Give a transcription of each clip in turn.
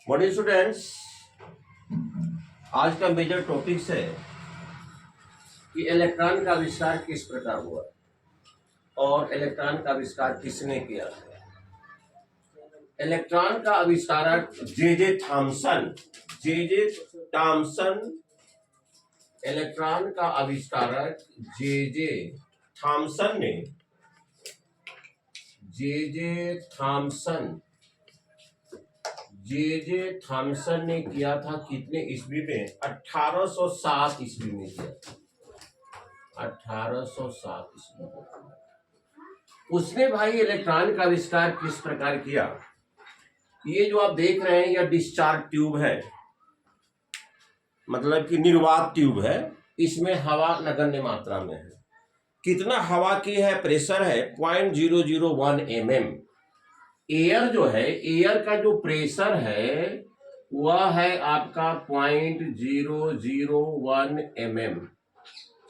Morning students, आज का major topics है कि इलेक्ट्रॉन का आविष्कार किस प्रकार हुआ और इलेक्ट्रॉन का आविष्कार किसने किया। इलेक्ट्रॉन का आविष्कारक जे थॉमसन। इलेक्ट्रॉन का आविष्कारक जे थॉमसन ने किया था। कितने ईस्वी में? 1807 ईस्वी में किया था। 1807 ईस्वी में उसने भाई इलेक्ट्रॉन का आविष्कार किस प्रकार किया। ये जो आप देख रहे हैं यह डिस्चार्ज ट्यूब है, मतलब कि निर्वात ट्यूब है। इसमें हवा नगण्य मात्रा में है। कितना हवा की है? प्रेशर है 0.001 mm। एयर जो है, एयर का जो प्रेशर है वह है आपका 0.001 mm।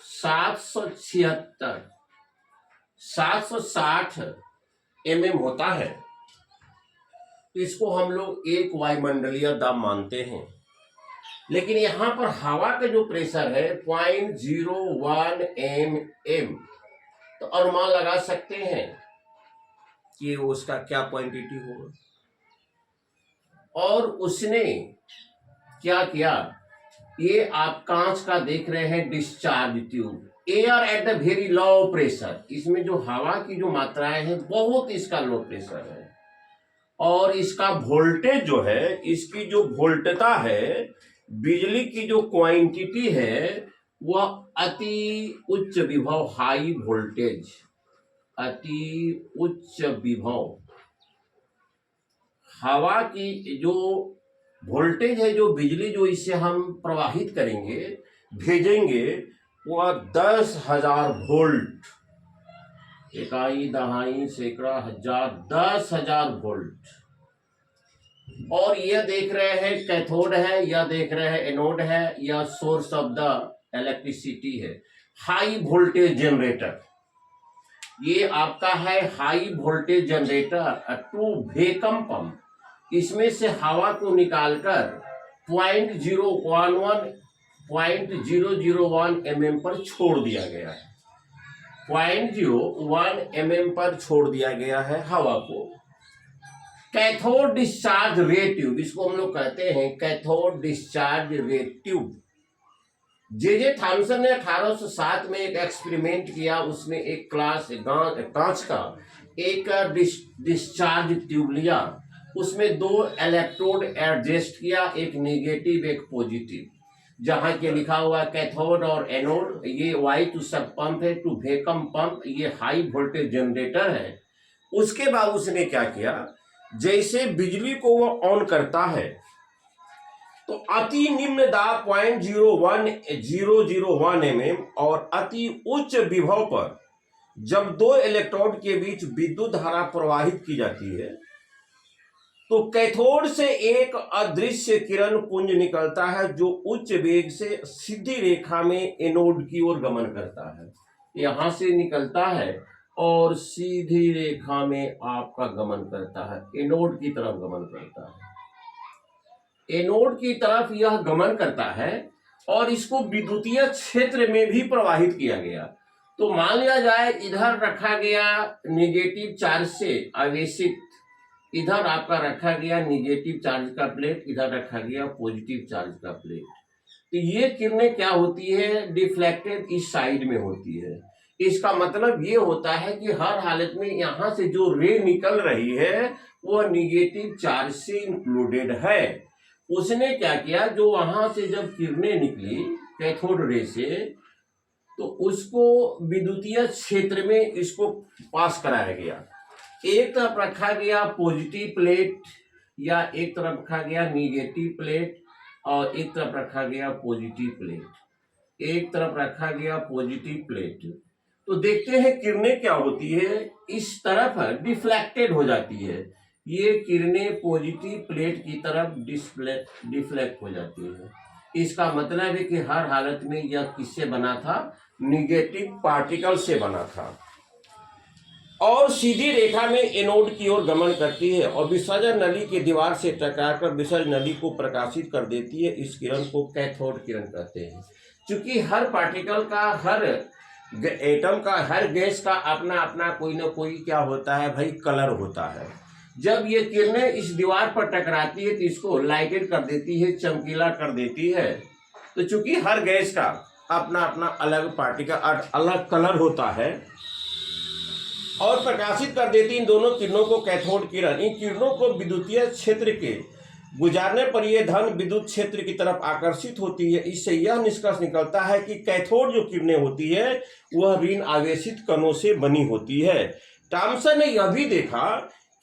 760 mm होता है। इसको हम लोग एक वायुमंडलीय दाब मानते हैं, लेकिन यहां पर हवा का जो प्रेशर है 0.01 mm। तो अनुमान लगा सकते हैं कि उसका क्या क्वांटिटी होगा। और उसने क्या किया, ये आप कांच का देख रहे हैं discharge tube, air at the very low pressure. इसमें जो हवा की जो मात्राएं हैं बहुत इसका लो प्रेशर है, और इसका वोल्टेज जो है, इसकी जो वोल्टता है, बिजली की जो क्वांटिटी है वह अति उच्च विभव, हाई वोल्टेज, अति उच्च विभव। हवा की जो वोल्टेज है, जो बिजली जो इसे हम प्रवाहित करेंगे, भेजेंगे, वह 10,000 वोल्ट, इकाई, दहाई, सैकड़ा, हजार, 10,000 वोल्ट। और यह देख रहे हैं कैथोड है, यह देख रहे हैं एनोड है, यह सोर्स ऑफ द इलेक्ट्रिसिटी है। हाई वोल्टेज जनरेटर, ये आपका है high voltage generator to vacuum pump. इसमें से हवा को निकालकर 0.001 mm पर छोड़ दिया गया है। 0.01 mm पर छोड़ दिया गया है हवा को। कैथोड डिस्चार्ज रे ट्यूब, इसको हम लोग कहते हैं cathode discharge ray tube. J Thomson ने 1807 में एक एक्सपेरिमेंट किया। उसने एक कांच का एक डिस्चार्ज ट्यूब लिया, उसमें 2 इलेक्ट्रोड एडजस्ट किया, एक नेगेटिव एक पॉजिटिव, जहां के लिखा हुआ कैथोड और एनोड। ये वाई टू सब पंप है, टू वैक्यूम पंप, ये हाई वोल्टेज जनरेटर है। उसके बाद उसने क्या किया, जैसे बिजली को वो ऑन करता है तो अति निम्न दाब 0.001 mm और अति उच्च विभव पर जब 2 इलेक्ट्रोड के बीच विद्युत धारा प्रवाहित की जाती है तो कैथोड से एक अदृश्य किरण पुंज निकलता है, जो उच्च वेग से सीधी रेखा में एनोड की ओर गमन करता है। यहां से निकलता है और सीधी रेखा में आपका गमन करता है, एनोड की तरफ गमन करता है। एनोड की तरफ यह गमन करता है और इसको विद्युतीय क्षेत्र में भी प्रवाहित किया गया। तो मान लिया जाए इधर रखा गया नेगेटिव चार्ज से आवेशित, इधर आपका रखा गया नेगेटिव चार्ज का प्लेट, इधर रखा गया पॉजिटिव चार्ज का प्लेट। तो ये किरणें क्या होती है, डिफ्लेक्टेड इस साइड में होती है। इसका मतलब ये होता है कि हर हालत में यहां से जो रे निकल रही है वह नेगेटिव चार्ज से इंक्लूडेड है। उसने क्या किया, जो वहां से जब किरणें निकली कैथोड रे से, तो उसको विद्युतीय क्षेत्र में इसको पास कराया गया। एक तरफ रखा गया पॉजिटिव प्लेट या एक तरफ रखा गया नेगेटिव प्लेट, और एक तरफ रखा गया पॉजिटिव प्लेट, एक तरफ रखा गया पॉजिटिव प्लेट। तो देखते हैं किरणें क्या होती है, इस तरफ डिफ्लेक्टेड हो जाती है। ये किरणें पॉजिटिव प्लेट की तरफ डिफ्लेक्ट हो जाती है। इसका मतलब है कि हर हालत में यह किससे बना था, निगेटिव पार्टिकल से बना था। और सीधी रेखा में एनोड की ओर गमन करती है और विसर्जन नली की दीवार से टकराकर विसर्जन नली को प्रकाशित कर देती है। इस किरण को कैथोड किरण कहते हैं। क्योंकि हर पार्टिकल का, हर एटम का, हर गैस का अपना अपना कोई ना कोई क्या होता है भाई, कलर होता है। जब ये किरणें इस दीवार पर टकराती है तो इसको लाइटेड कर देती है, चमकीला कर देती है। तो चूंकि हर गैस का अपना अपना अलग पार्टिकल, अलग कलर होता है और प्रकाशित कर देती इन दोनों किरणों को कैथोड किरण। इन किरणों को विद्युतीय क्षेत्र के गुजारने पर यह धन विद्युत क्षेत्र की तरफ आकर्षित होती है। इससे यह निष्कर्ष निकलता है कि कैथोड जो किरणें होती है वह ऋण आवेशित कणों से बनी होती है। थॉमसन ने यह भी देखा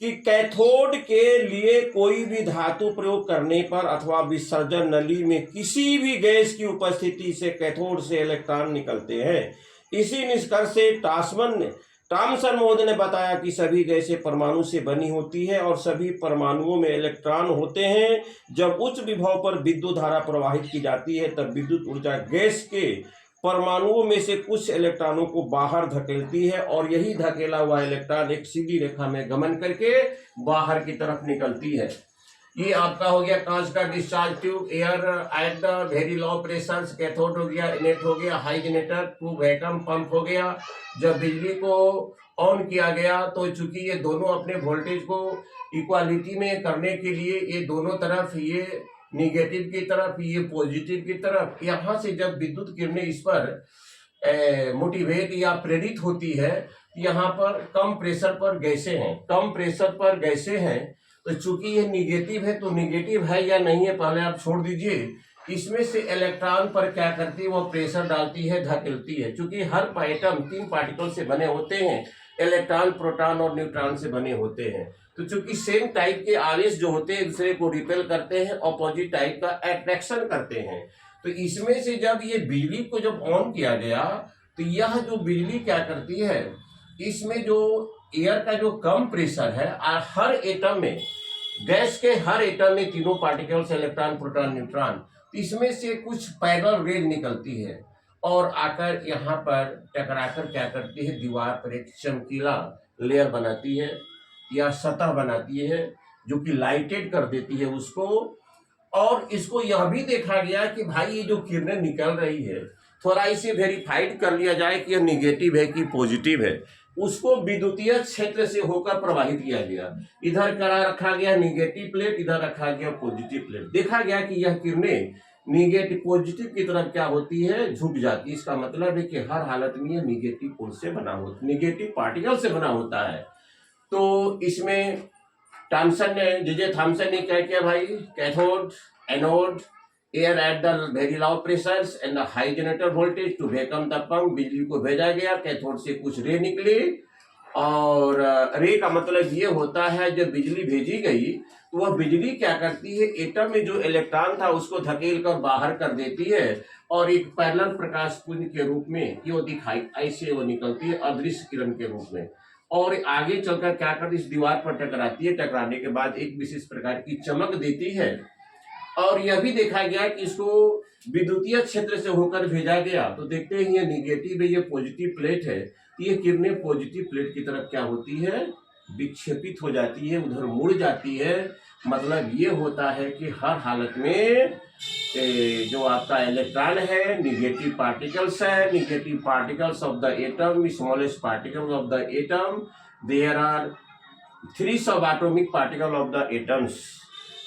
कि कैथोड के लिए कोई भी धातु प्रयोग करने पर अथवा विसर्जन नली में किसी भी गैस की उपस्थिति से कैथोड से इलेक्ट्रॉन निकलते हैं। इसी निष्कर्ष से थॉमसन महोदय ने बताया कि सभी गैसें परमाणु से बनी होती है और सभी परमाणुओं में इलेक्ट्रॉन होते हैं। जब उच्च विभव पर विद्युत धारा प्रवाहित की जाती है तब विद्युत ऊर्जा गैस के परमाणुओं में से कुछ इलेक्ट्रॉनों को बाहर धकेलती है और यही धकेला हुआ इलेक्ट्रॉन एक सीधी रेखा में गमन करके बाहर की तरफ निकलती है। ये आपका हो गया कांच का discharge tube, air at the very low pressure, cathode हो गया, इनेट हो गया, high generator, to vacuum pump हो गया। जब बिजली को ऑन किया गया तो चूंकि ये दोनों अपने वोल्टेज को इक्वालिटी में करने के लिए ये दोनों तरफ, ये निगेटिव की तरफ, ये पॉजिटिव की तरफ, यहाँ से जब विद्युत किरणें इस पर मोटिवेट या प्रेरित होती है, यहाँ पर कम प्रेशर पर गैसें हैं, कम प्रेशर पर गैसें हैं। तो चूंकि ये निगेटिव है तो निगेटिव है या नहीं है पहले आप छोड़ दीजिए। इसमें से इलेक्ट्रॉन पर क्या करती है, वो प्रेशर डालती है, धकेलती है। चूंकि हर एटम 3 पार्टिकल से बने होते हैं, इलेक्ट्रॉन, प्रोटॉन और न्यूट्रॉन से बने होते हैं। तो चूंकि सेम टाइप के आवेश जो होते हैं दूसरे को रिपेल करते हैं, अपोजिट टाइप का अट्रैक्शन करते हैं। तो इसमें से जब ये बिजली को जब ऑन किया गया तो यह जो बिजली क्या करती है, इसमें जो एयर का जो कम प्रेशर है और हर एटम में, गैस के हर एटम में तीनों पार्टिकल्स, इलेक्ट्रॉन, प्रोटॉन, न्यूट्रॉन, इसमें से कुछ पैरेलल रेज निकलती है और आकर यहाँ पर टकराकर क्या करती है, दीवार पर एक चमकीला लेयर बनाती है या सतह बनाती है जो कि लाइटेड कर देती है उसको। और इसको यह भी देखा गया कि भाई ये जो किरणें निकल रही है, थोड़ा इसे वेरीफाइड कर लिया जाए कि यह निगेटिव है कि पॉजिटिव है। उसको विद्युतीय क्षेत्र से होकर प्रवाहित किया गया। इधर करा रखा गया निगेटिव प्लेट, इधर रखा गया पॉजिटिव प्लेट। देखा गया कि यह किरणें निगेटिव, पॉजिटिव की तरफ क्या होती है, झुक जाती है। इसका मतलब है कि हर हालत में यह निगेटिव पोल से बना होता, निगेटिव पार्टिकल से बना होता है। तो इसमें थॉमसन ने क्या किया भाई, cathode, anode, air at the very low pressures and the high generator voltage to vacuum the pump. बिजली को भेजा गया, कैथोड से कुछ रे निकली और रे का मतलब ये होता है जब बिजली भेजी गई तो वह बिजली क्या करती है, एटम में जो इलेक्ट्रॉन था उसको धकेल कर बाहर कर देती है और एक पैरेलल प्रकाश पुंज के रूप में वो दिखाई, ऐसे वो निकलती है अदृश्य किरण के रूप में और आगे चलकर क्या करती है, इस दीवार पर टकराती है। टकराने के बाद एक विशेष प्रकार की चमक देती है। और यह भी देखा गया कि इसको विद्युतीय क्षेत्र से होकर भेजा गया तो देखते हैं ये निगेटिव है, ये पॉजिटिव प्लेट है। ये किरणें पॉजिटिव प्लेट की तरफ क्या होती है, विक्षेपित हो जाती है, उधर मुड़ जाती है। मतलब ये होता है कि हर हालत में जो आपका इलेक्ट्रॉन है, निगेटिव पार्टिकल्स है, negative particles of the atom, smallest particles of the atom, there are 3 subatomic particles of the atoms.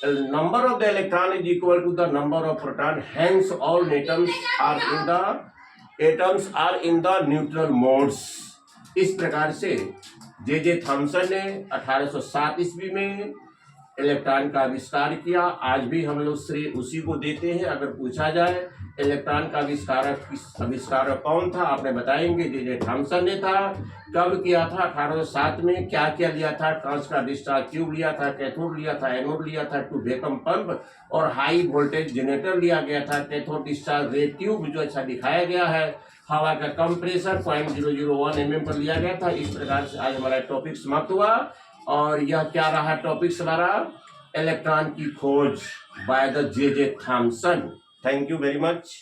The number of the electron is equal to the number of proton. Hence, all atoms are in the neutral modes. इस प्रकार से J Thomson ने 1807 ईस्वी में electron का आविष्कार किया। आज भी हम लोग श्रेय उसी को देते हैं। अगर पूछा जाए इलेक्ट्रॉन का आविष्कारक कौन था, आपने बताएंगे जे थॉमसन ने था। कब किया था, 1807 में। क्या क्या लिया था, कांच का डिस्चार्ज ट्यूब लिया था, कैथोड लिया था, एनोड लिया था, टू वैक्यूम पंप और हाई वोल्टेज जनरेटर लिया गया था। कैथोड डिस्चार्ज रे ट्यूब जो अच्छा दिखाया गया है, हवा का कम प्रेशर 0.001 mm पर लिया गया था। इस प्रकार से आज हमारा टॉपिक समाप्त हुआ। और यह क्या रहा टॉपिक हमारा, इलेक्ट्रॉन की खोज by the J Thomson. Thank you very much.